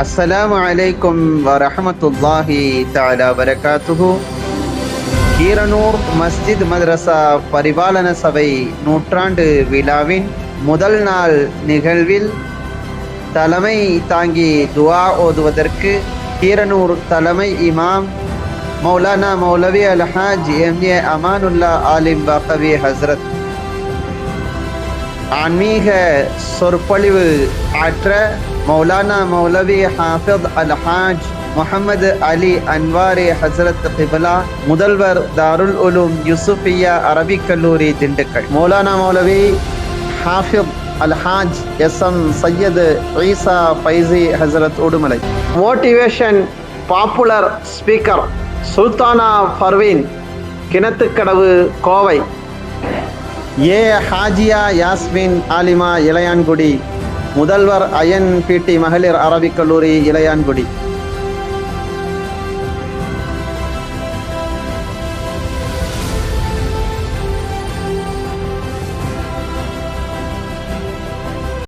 அஸ்ஸலாமு அலைக்கும் வரஹமத்துல்லாஹி தஆலா வரகாத்துஹு. கீரனூர் மஸ்ஜித் மதரசா பரிபாலன சபை நூற்றாண்டு விழாவின் முதல் நாள் நிகழ்வில் தலைமை தாங்கி துஆ ஓதுவதற்கு கீரனூர் தலைமை இமாம் மௌலானா மௌலவி அல்ஹாஜ் எம்ஏ அமானுல்லா ஆலிம் பாக்கவி ஹஸ்ரத் ஆன்மீக சொற்பொழிவு ஆற்ற மௌலானா மௌலவி ஹாஃபித் அல்ஹாஜ் முஹம்மது அலி அன்வாரி ஹசரத் கிப்லா, முதல்வர் தாருல் உலூம் யூசுஃபியா அரபிக் கல்லூரி Dindigul. Maulana Moulavi Hafiz Alhaj SM Syed Esa Faizi Hazrat Udumalai. Motivation popular speaker Sultana Parveen Kinathukadavu Kovai. A Hajiya Yasmin Alima Ilayangudi, முதல்வர் ஐஎன்பிடி மகளிர் அரபிக் கல்லூரி இளையான்குடி.